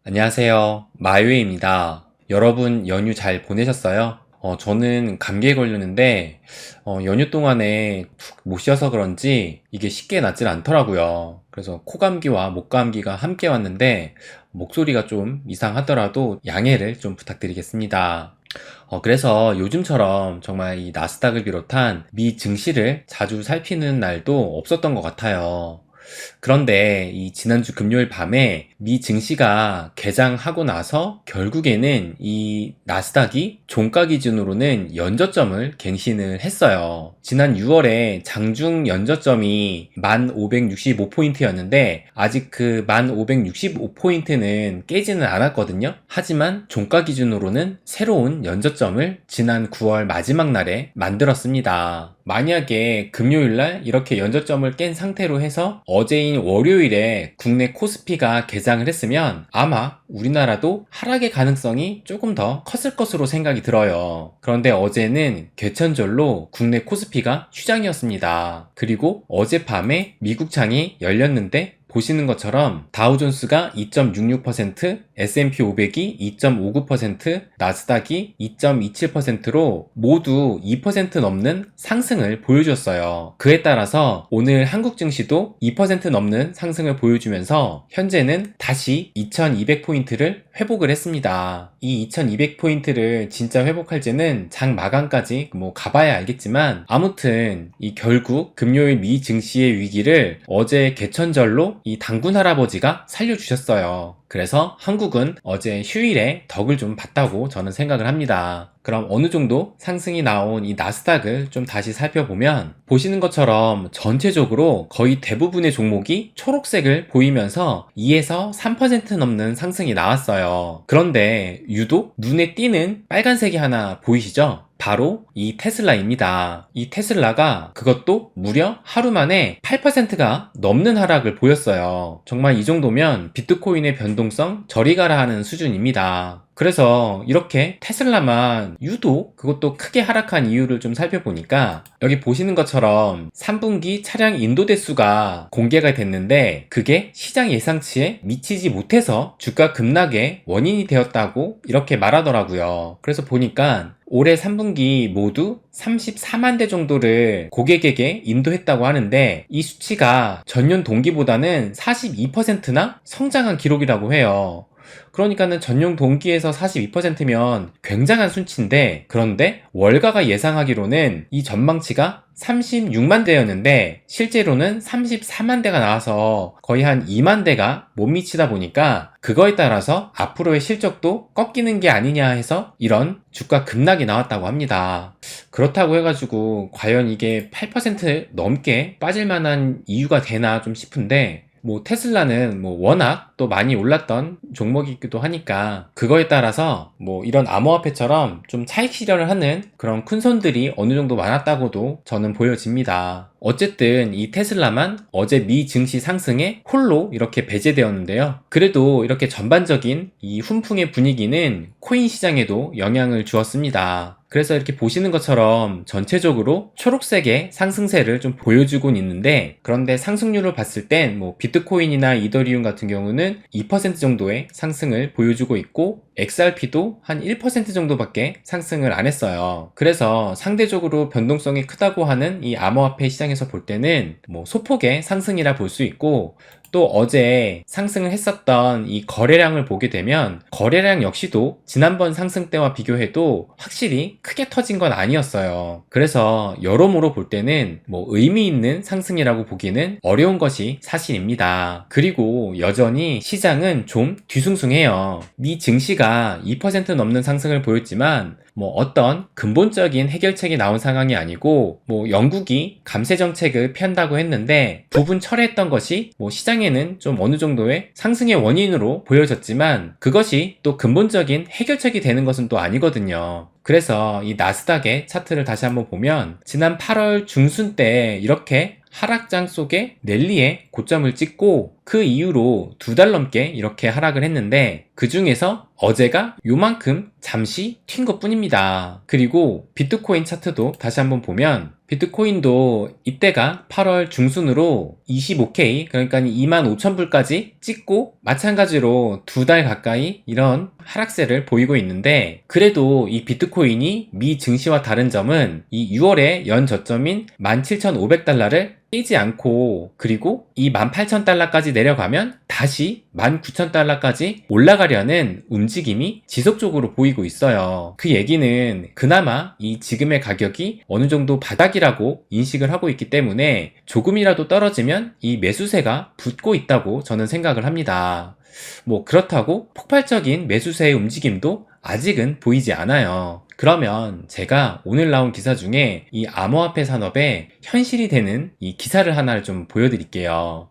안녕하세요. 마유입니다. 여러분 연휴 잘 보내셨어요? 저는 감기에 걸렸는데 연휴 동안에 푹 못 쉬어서 그런지 이게 쉽게 낫질 않더라고요. 그래서 코감기와 목감기가 함께 왔는데 목소리가 좀 이상하더라도 양해를 좀 부탁드리겠습니다. 그래서 요즘처럼 정말 이 나스닥을 비롯한 미 증시를 자주 살피는 날도 없었던 것 같아요. 그런데 이 지난주 금요일 밤에 미 증시가 개장하고 나서 결국에는 이 나스닥이 종가 기준으로는 연저점을 갱신을 했어요. 지난 6월에 장중 연저점이 1565포인트였는데 아직 그 1565포인트는 깨지는 않았거든요. 하지만 종가 기준으로는 새로운 연저점을 지난 9월 마지막 날에 만들었습니다. 만약에 금요일날 이렇게 연저점을 깬 상태로 해서 어제인 월요일에 국내 코스피가 개장을 했으면 아마 우리나라도 하락의 가능성이 조금 더 컸을 것으로 생각이 들어요. 그런데 어제는 개천절로 국내 코스피가 휴장이었습니다. 그리고 어젯밤에 미국장이 열렸는데 보시는 것처럼 다우존스가 2.66%, S&P 500이 2.59%, 나스닥이 2.27%로 모두 2% 넘는 상승을 보여주었어요. 그에 따라서 오늘 한국 증시도 2% 넘는 상승을 보여주면서 현재는 다시 2200포인트를 회복을 했습니다. 이 2200포인트를 진짜 회복할지는 장 마감까지 가봐야 알겠지만 아무튼 이 결국 금요일 미 증시의 위기를 어제 개천절로 이 당군 할아버지가 살려주셨어요. 그래서 한국은 어제 휴일에 덕을 좀 봤다고 저는 생각을 합니다. 그럼 어느 정도 상승이 나온 이 나스닥을 좀 다시 살펴보면 보시는 것처럼 전체적으로 거의 대부분의 종목이 초록색을 보이면서 2에서 3% 넘는 상승이 나왔어요. 그런데 유독 눈에 띄는 빨간색이 하나 보이시죠? 바로 이 테슬라입니다. 이 테슬라가 그것도 무려 하루 만에 8%가 넘는 하락을 보였어요. 정말 이 정도면 비트코인의 변동성 저리 가라 하는 수준입니다. 그래서 이렇게 테슬라만 유독 그것도 크게 하락한 이유를 좀 살펴보니까 여기 보시는 것처럼 3분기 차량 인도 대수가 공개가 됐는데 그게 시장 예상치에 미치지 못해서 주가 급락의 원인이 되었다고 이렇게 말하더라고요. 그래서 보니까 올해 3분기 모두 34만 대 정도를 고객에게 인도했다고 하는데 이 수치가 전년 동기보다는 42%나 성장한 기록이라고 해요. 그러니까는 전용 동기에서 42%면 굉장한 수치인데 그런데 월가가 예상하기로는 이 전망치가 36만 대였는데 실제로는 34만 대가 나와서 거의 한 2만 대가 못 미치다 보니까 그거에 따라서 앞으로의 실적도 꺾이는 게 아니냐 해서 이런 주가 급락이 나왔다고 합니다. 그렇다고 해가지고 과연 이게 8% 넘게 빠질 만한 이유가 되나 좀 싶은데 테슬라는 워낙 또 많이 올랐던 종목이기도 하니까 그거에 따라서 이런 암호화폐처럼 좀 차익 실현을 하는 그런 큰 손들이 어느 정도 많았다고도 저는 보여집니다. 어쨌든 이 테슬라만 어제 미 증시 상승에 홀로 이렇게 배제되었는데요. 그래도 이렇게 전반적인 이 훈풍의 분위기는 코인 시장에도 영향을 주었습니다. 그래서 이렇게 보시는 것처럼 전체적으로 초록색의 상승세를 좀 보여주곤 있는데 그런데 상승률을 봤을 땐 비트코인이나 이더리움 같은 경우는 2% 정도의 상승을 보여주고 있고 XRP도 한 1% 정도밖에 상승을 안 했어요. 그래서 상대적으로 변동성이 크다고 하는 이 암호화폐 시장에서 볼 때는 소폭의 상승이라 볼 수 있고 또 어제 상승을 했었던 이 거래량을 보게 되면 거래량 역시도 지난번 상승 때와 비교해도 확실히 크게 터진 건 아니었어요. 그래서 여러모로 볼 때는 의미 있는 상승이라고 보기는 어려운 것이 사실입니다. 그리고 여전히 시장은 좀 뒤숭숭해요. 미 증시가 2% 넘는 상승을 보였지만 어떤 근본적인 해결책이 나온 상황이 아니고 영국이 감세 정책을 편다고 했는데 부분 철회했던 것이 시장에는 좀 어느 정도의 상승의 원인으로 보여졌지만 그것이 또 근본적인 해결책이 되는 것은 또 아니거든요. 그래서 이 나스닥의 차트를 다시 한번 보면 지난 8월 중순 때 이렇게 하락장 속에 랠리에 고점을 찍고 그 이후로 2달 넘게 이렇게 하락을 했는데 그 중에서 어제가 요만큼 잠시 튄 것 뿐입니다. 그리고 비트코인 차트도 다시 한번 보면 비트코인도 이때가 8월 중순으로 25K 그러니까 25,000불까지 찍고 마찬가지로 2달 가까이 이런 하락세를 보이고 있는데 그래도 이 비트코인이 미 증시와 다른 점은 이 6월에 연 저점인 17,500달러를 깨지 않고 그리고 이 18,000달러까지 내려가면 다시 19,000달러까지 올라가려는 움직임이 지속적으로 보이고 있어요. 그 얘기는 그나마 이 지금의 가격이 어느 정도 바닥이라고 인식을 하고 있기 때문에 조금이라도 떨어지면 이 매수세가 붙고 있다고 저는 생각을 합니다. 뭐 그렇다고 폭발적인 매수세의 움직임도 아직은 보이지 않아요. 그러면 제가 오늘 나온 기사 중에 이 암호화폐 산업에 현실이 되는 이 기사를 하나를 좀 보여드릴게요.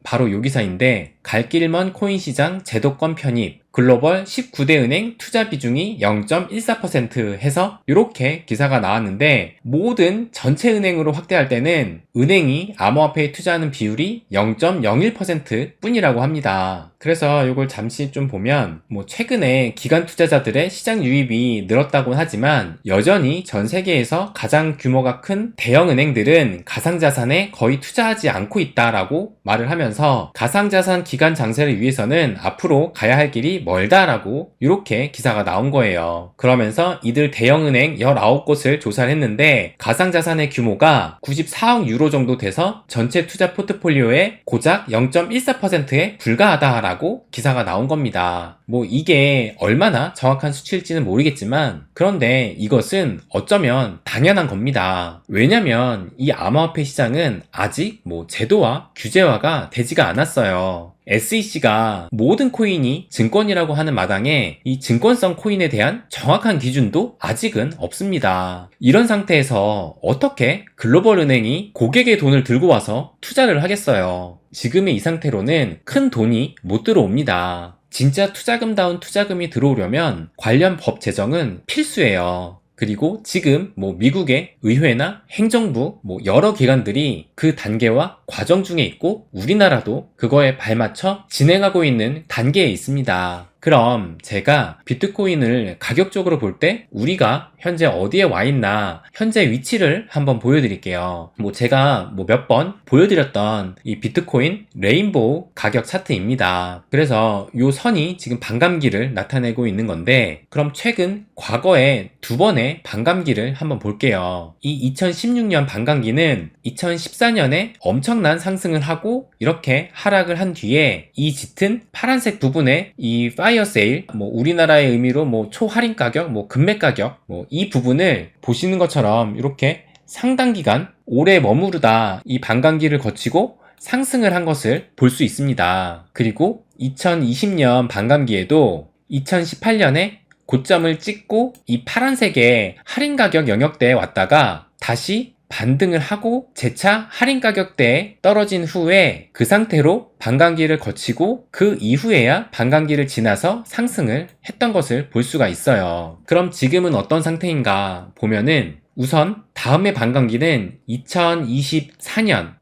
바로 요 기사인데 갈 길 먼 코인 시장 제도권 편입 글로벌 19대 은행 투자 비중이 0.14% 해서 이렇게 기사가 나왔는데 모든 전체 은행으로 확대할 때는 은행이 암호화폐에 투자하는 비율이 0.01% 뿐이라고 합니다. 그래서 이걸 잠시 좀 보면 뭐 최근에 기관 투자자들의 시장 유입이 늘었다고는 하지만 여전히 전 세계에서 가장 규모가 큰 대형 은행들은 가상자산에 거의 투자하지 않고 있다라고 말을 하면서 가상자산 기관 장세를 위해서는 앞으로 가야 할 길이 멀다라고 이렇게 기사가 나온 거예요. 그러면서 이들 대형은행 19곳을 조사를 했는데 가상자산의 규모가 94억 유로 정도 돼서 전체 투자 포트폴리오의 고작 0.14%에 불과하다라고 기사가 나온 겁니다. 뭐 이게 얼마나 정확한 수치일지는 모르겠지만 그런데 이것은 어쩌면 당연한 겁니다. 왜냐면 이 암호화폐 시장은 아직 뭐 제도와 규제화가 되지가 않았어요. SEC가 모든 코인이 증권이라고 하는 마당에 이 증권성 코인에 대한 정확한 기준도 아직은 없습니다. 이런 상태에서 어떻게 글로벌 은행이 고객의 돈을 들고 와서 투자를 하겠어요? 지금의 이 상태로는 큰 돈이 못 들어옵니다. 진짜 투자금다운 투자금이 들어오려면 관련 법 제정은 필수예요. 그리고 지금 뭐 미국의 의회나 행정부 뭐 여러 기관들이 그 단계와 과정 중에 있고 우리나라도 그거에 발맞춰 진행하고 있는 단계에 있습니다. 그럼 제가 비트코인을 가격적으로 볼 때 우리가 현재 어디에 와 있나 현재 위치를 한번 보여드릴게요. 뭐 제가 뭐 몇 번 보여드렸던 이 비트코인 레인보우 가격 차트입니다. 그래서 요 선이 지금 반감기를 나타내고 있는 건데 그럼 최근 과거에 2번의 반감기를 한번 볼게요. 이 2016년 반감기는 2014년에 엄청난 상승을 하고 이렇게 하락을 한 뒤에 이 짙은 파란색 부분에 이 파이어 세일, 뭐 우리나라의 의미로 뭐 초할인 가격, 뭐 금매 가격, 뭐 이 부분을 보시는 것처럼 이렇게 상당 기간 오래 머무르다 이 반감기를 거치고 상승을 한 것을 볼 수 있습니다. 그리고 2020년 반감기에도 2018년에 고점을 찍고 이 파란색의 할인 가격 영역대에 왔다가 다시 반등을 하고 재차 할인 가격대에 떨어진 후에 그 상태로 반감기를 거치고 그 이후에야 반감기를 지나서 상승을 했던 것을 볼 수가 있어요. 그럼 지금은 어떤 상태인가 보면은 우선 다음의 반감기는 2024년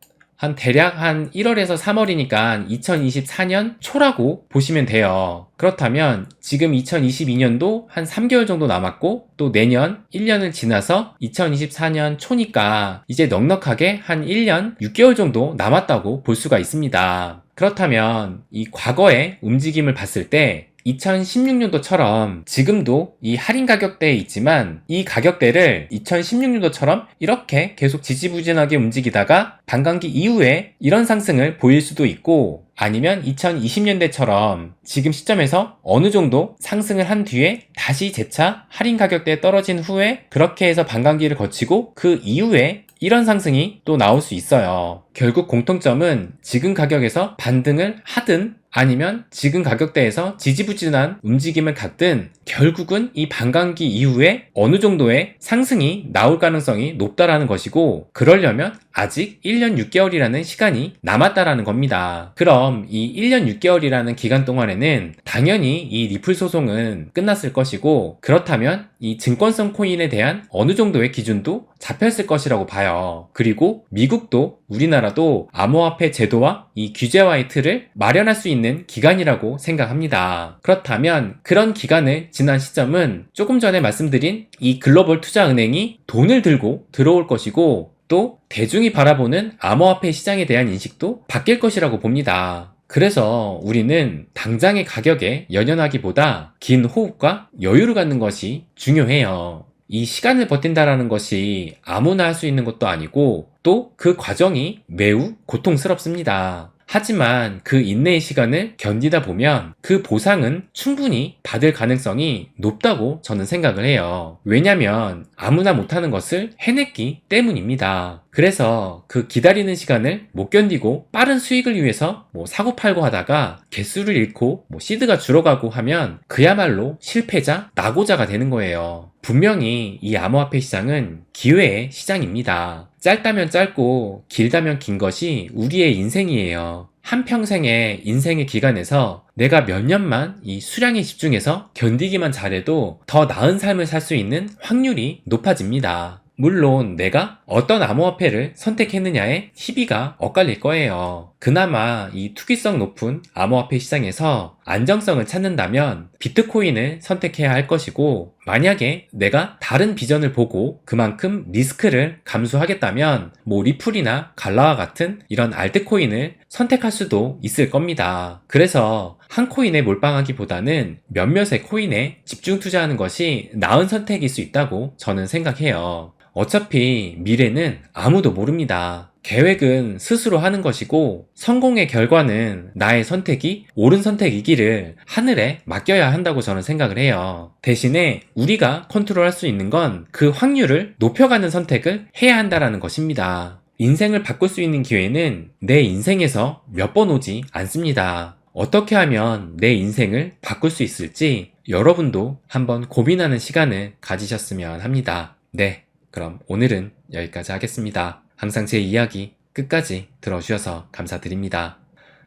대략 한 1월에서 3월이니까 2024년 초라고 보시면 돼요. 그렇다면 지금 2022년도 한 3개월 정도 남았고 또 내년 1년을 지나서 2024년 초니까 이제 넉넉하게 한 1년 6개월 정도 남았다고 볼 수가 있습니다. 그렇다면 이 과거의 움직임을 봤을 때 2016년도처럼 지금도 이 할인 가격대에 있지만 이 가격대를 2016년도처럼 이렇게 계속 지지부진하게 움직이다가 반감기 이후에 이런 상승을 보일 수도 있고 아니면 2020년대처럼 지금 시점에서 어느 정도 상승을 한 뒤에 다시 재차 할인 가격대에 떨어진 후에 그렇게 해서 반감기를 거치고 그 이후에 이런 상승이 또 나올 수 있어요. 결국 공통점은 지금 가격에서 반등을 하든 아니면 지금 가격대에서 지지부진한 움직임을 갖든 결국은 이 반감기 이후에 어느 정도의 상승이 나올 가능성이 높다라는 것이고 그러려면 아직 1년 6개월이라는 시간이 남았다라는 겁니다. 그럼 이 1년 6개월이라는 기간 동안에는 당연히 이 리플 소송은 끝났을 것이고 그렇다면 이 증권성 코인에 대한 어느 정도의 기준도 잡혔을 것이라고 봐요. 그리고 미국도 우리나라도 암호화폐 제도와 이 규제와의 틀을 마련할 수 있는 기간이라고 생각합니다. 그렇다면 그런 기간을 지난 시점은 조금 전에 말씀드린 이 글로벌 투자은행이 돈을 들고 들어올 것이고 또 대중이 바라보는 암호화폐 시장에 대한 인식도 바뀔 것이라고 봅니다. 그래서 우리는 당장의 가격에 연연하기보다 긴 호흡과 여유를 갖는 것이 중요해요. 이 시간을 버틴다라는 것이 아무나 할 수 있는 것도 아니고 또 그 과정이 매우 고통스럽습니다. 하지만 그 인내의 시간을 견디다 보면 그 보상은 충분히 받을 가능성이 높다고 저는 생각을 해요. 왜냐면 아무나 못하는 것을 해냈기 때문입니다. 그래서 그 기다리는 시간을 못 견디고 빠른 수익을 위해서 사고팔고 하다가 개수를 잃고 시드가 줄어가고 하면 그야말로 실패자, 낙오자가 되는 거예요. 분명히 이 암호화폐 시장은 기회의 시장입니다. 짧다면 짧고 길다면 긴 것이 우리의 인생이에요. 한평생의 인생의 기간에서 내가 몇 년만 이 수량에 집중해서 견디기만 잘해도 더 나은 삶을 살 수 있는 확률이 높아집니다. 물론 내가 어떤 암호화폐를 선택했느냐에 희비가 엇갈릴 거예요. 그나마 이 투기성 높은 암호화폐 시장에서 안정성을 찾는다면 비트코인을 선택해야 할 것이고, 만약에 내가 다른 비전을 보고 그만큼 리스크를 감수하겠다면 리플이나 갈라와 같은 이런 알트코인을 선택할 수도 있을 겁니다. 그래서 한 코인에 몰빵하기보다는 몇몇의 코인에 집중 투자하는 것이 나은 선택일 수 있다고 저는 생각해요. 어차피 미래는 아무도 모릅니다. 계획은 스스로 하는 것이고 성공의 결과는 나의 선택이 옳은 선택이기를 하늘에 맡겨야 한다고 저는 생각을 해요. 대신에 우리가 컨트롤할 수 있는 건 그 확률을 높여가는 선택을 해야 한다는 것입니다. 인생을 바꿀 수 있는 기회는 내 인생에서 몇 번 오지 않습니다. 어떻게 하면 내 인생을 바꿀 수 있을지 여러분도 한번 고민하는 시간을 가지셨으면 합니다. 네, 그럼 오늘은 여기까지 하겠습니다. 항상 제 이야기 끝까지 들어주셔서 감사드립니다.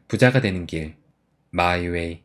부자가 되는 길, 마이웨이.